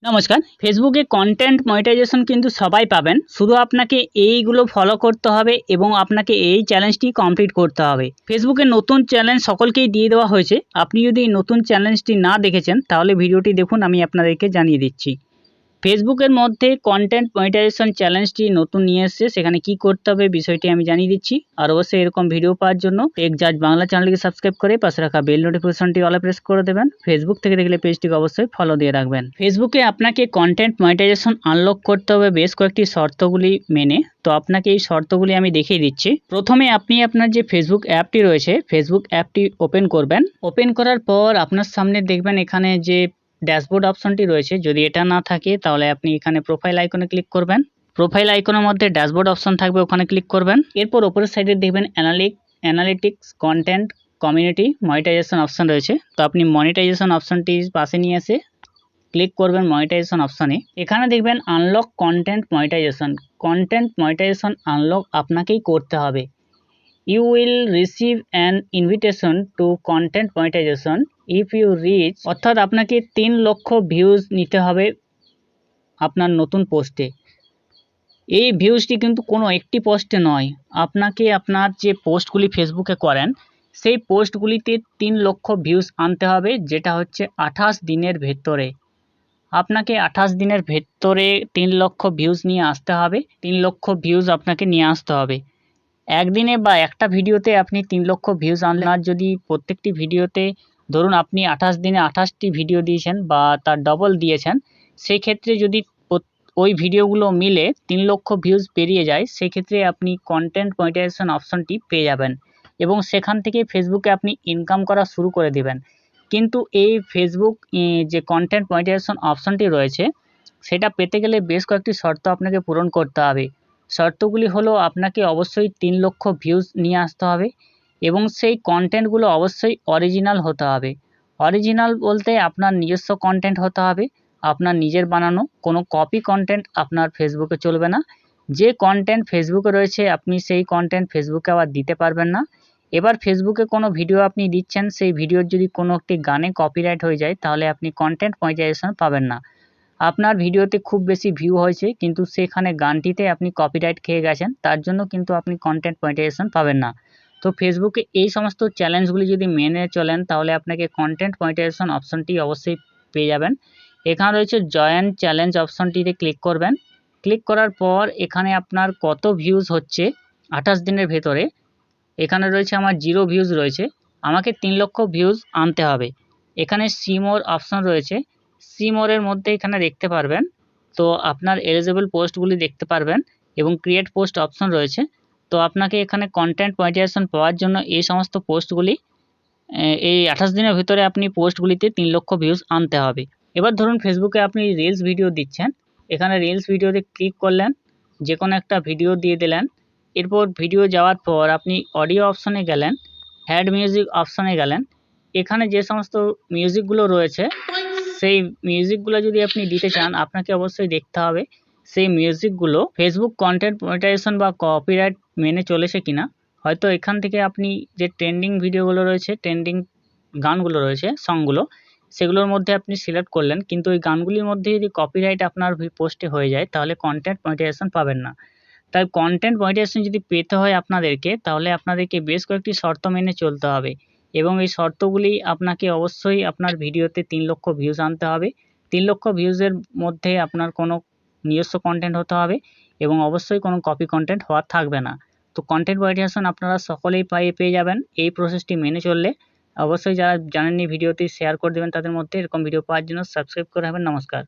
নমস্কার। ফেসবুকে content monetization কিন্তু সবাই পাবেন। শুধু আপনাকে এইগুলো ফলো করতে হবে এবং আপনাকে এই চ্যালেঞ্জটি কমপ্লিট করতে হবে। ফেসবুকে নতুন চ্যালেঞ্জ সকলকেই দিয়ে দেওয়া হয়েছে। আপনি যদি এই নতুন চ্যালেঞ্জটি না দেখেছেন তাহলে ভিডিওটি দেখুন, আমি আপনাদেরকে জানিয়ে দিচ্ছি। ফেসবুকের মধ্যে কন্টেন্ট মনিটাইজেশন চ্যালেঞ্জটি নতুন নিয়ে এসেছে। সেখানে কি করতে হবে বিষয়টি আমি জানিয়ে দিচ্ছি। আর অবশ্যই এরকম ভিডিও পাওয়ার জন্য টেক জাজ বাংলা চ্যানেলটিকে সাবস্ক্রাইব করে পাশে রাখা বেল নোটিফিকেশনটি অলে প্রেস করে দেবেন। ফেসবুক থেকে দেখলে পেজটিকে অবশ্যই ফলো দিয়ে রাখবেন। ফেসবুকে আপনাকে কন্টেন্ট মনিটাইজেশন আনলক করতে হবে বেশ কয়েকটি শর্তগুলি মেনে। তো আপনাকে এই শর্তগুলি আমি দেখিয়ে দিচ্ছি। প্রথমে আপনি আপনার যে ফেসবুক অ্যাপটি রয়েছে, ফেসবুক অ্যাপটি ওপেন করবেন। ওপেন করার পর আপনার সামনে দেখবেন এখানে যে ড্যাশবোর্ড অপশনটি রয়েছে, যদি এটা না থাকে তাহলে আপনি এখানে প্রোফাইল আইকনে ক্লিক করবেন। প্রোফাইল আইকনের মধ্যে ড্যাশবোর্ড অপশন থাকবে, ওখানে ক্লিক করবেন। এরপর উপরের সাইডে দেখবেন analytics, content, community, monetization option রয়েছে। তো আপনি মনিটাইজেশন অপশনটি পাশে নিয়ে এসে ক্লিক করবেন মনিটাইজেশন অপশনে। এখানে দেখবেন unlock content monetization. Content monetization unlock আপনাকেই করতে হবে। You will receive an invitation to content monetization if you reach, অর্থাৎ আপনাকে 3 লক্ষ ভিউজ নিতে হবে আপনার নতুন পোস্টে। এই ভিউজটি কিন্তু কোনো একটি পোস্টে নয়, আপনাকে আপনার যে পোস্টগুলি ফেসবুকে করেন সেই পোস্টগুলিতে 3 লক্ষ ভিউজ আনতে হবে, যেটা হচ্ছে 28 দিনের ভেতরে। আপনাকে 28 দিনের ভেতরে 3 লক্ষ ভিউজ নিয়ে আসতে হবে। 3 লক্ষ ভিউজ আপনাকে নিয়ে আসতে হবে। একদিনে বা একটা ভিডিওতে আপনি 3 লক্ষ ভিউজ আনলেন। আর যদি প্রত্যেকটি ভিডিওতে ধরুন আপনি 28 দিনে 28টি ভিডিও দিয়েছেন বা তার ডবল দিয়েছেন, সেই ক্ষেত্রে যদি ওই ভিডিওগুলো মিলে 3 লক্ষ ভিউজ পেরিয়ে যায়, সেক্ষেত্রে আপনি কন্টেন্ট মনিটাইজেশন অপশনটি পেয়ে যাবেন এবং সেখান থেকে ফেসবুকে আপনি ইনকাম করা শুরু করে দেবেন। কিন্তু এই ফেসবুক যে কন্টেন্ট মনিটাইজেশন অপশনটি রয়েছে, সেটা পেতে গেলে বেশ কয়েকটি শর্ত আপনাকে পূরণ করতে হবে। শর্তগুলি হলো, আপনাকে অবশ্যই 3 লক্ষ ভিউজ নিয়ে আসতে হবে এবং সেই কন্টেন্টগুলো অবশ্যই অরিজিনাল হতে হবে। অরিজিনাল বলতে আপনার নিজস্ব কন্টেন্ট হতে হবে, আপনার নিজের বানানো। কোনো কপি কন্টেন্ট আপনার ফেসবুকে চলবে না। যে কন্টেন্ট ফেসবুকে রয়েছে আপনি সেই কন্টেন্ট ফেসবুকে আবার দিতে পারবেন না। এবার ফেসবুকে কোনো ভিডিও আপনি দিচ্ছেন, সেই ভিডিওর যদি কোনো একটি গানে কপিরাইট হয়ে যায় তাহলে আপনি কন্টেন্ট মনিটাইজেশন পাবেন না। আপনার ভিডিওতে খুব বেশি ভিউ হয়েছে কিন্তু সেখানে গানটিতে আপনি কপিরাইট খেয়ে গেছেন, তার জন্য কিন্তু আপনি কন্টেন্ট মনিটাইজেশন পাবেন না। তো ফেসবুকে এই সমস্ত চ্যালেঞ্জগুলি যদি মেনে চলেন তাহলে আপনাকে কন্টেন্ট মনিটাইজেশন অপশনটি অবশ্যই পেয়ে যাবেন। এখানে রয়েছে জয়েন চ্যালেঞ্জ অপশনটিতে ক্লিক করবেন। ক্লিক করার পর এখানে আপনার কত ভিউজ হচ্ছে 28 দিনের ভেতরে, এখানে রয়েছে আমার 0 ভিউজ রয়েছে। আমাকে 3 লক্ষ ভিউজ আনতে হবে। এখানে সি মোর অপশন রয়েছে, সি মোরের মধ্যে এখানে দেখতে পারবেন। তো আপনার এলিজিবল পোস্টগুলি দেখতে পারবেন এবং ক্রিয়েট পোস্ট অপশন রয়েছে। তো আপনাকে এখানে কন্টেন্ট মনিটাইজেশন পাওয়ার জন্য এই সমস্ত পোস্টগুলি এই 28 দিনের ভিতরে আপনি পোস্টগুলিতে 3 লক্ষ ভিউজ আনতে হবে। এবার ধরুন ফেসবুকে আপনি রিলস ভিডিও দিচ্ছেন, এখানে রিলস ভিডিওতে ক্লিক করলেন, যে কোনো একটা ভিডিও দিয়ে দিলেন। এরপর ভিডিও যাওয়ার পর আপনি অডিও অপশনে গেলেন, অ্যাড মিউজিক অপশনে গেলেন। এখানে যে সমস্ত মিউজিকগুলো রয়েছে সেই মিউজিকগুলো যদি আপনি দিতে চান, আপনাকে অবশ্যই দেখতে হবে সেই মিউজিকগুলো ফেসবুক কন্টেন্ট মনিটাইজেশন বা কপিরাইট মেনে চলেছে কিনা। হয়তো এখান থেকে আপনি যে ট্রেন্ডিং ভিডিওগুলো রয়েছে, ট্রেন্ডিং গানগুলো রয়েছে, সংগুলো, সেগুলোর মধ্যে আপনি সিলেক্ট করলেন, কিন্তু ওই গানগুলির মধ্যে যদি কপিরাইট আপনার পোস্টে হয়ে যায় তাহলে কন্টেন্ট মনিটাইজেশন পাবেন না। তাই কন্টেন্ট মনিটাইজেশন যদি পেতে হয় আপনাদেরকে, তাহলে আপনাদেরকে বেশ কয়েকটি শর্ত মেনে চলতে হবে এবং এই শর্তগুলি আপনাকে অবশ্যই আপনার ভিডিওতে 3 লক্ষ ভিউজ আনতে হবে। 3 লক্ষ ভিউজের মধ্যে আপনার কোনো নিজস্ব কন্টেন্ট হতে হবে এবং অবশ্যই কোনো কপি কন্টেন্ট হওয়া থাকবে না। তো কন্টেন্ট মনিটাইজেশন আপনারা সকলেই পেয়ে যাবেন এই প্রসেসটি মেনে চললে। অবশ্যই যারা জানেননি ভিডিওটি শেয়ার করে দেবেন তাদের মধ্যে। এরকম ভিডিও পাওয়ার জন্য সাবস্ক্রাইব করে রাখবেন। নমস্কার।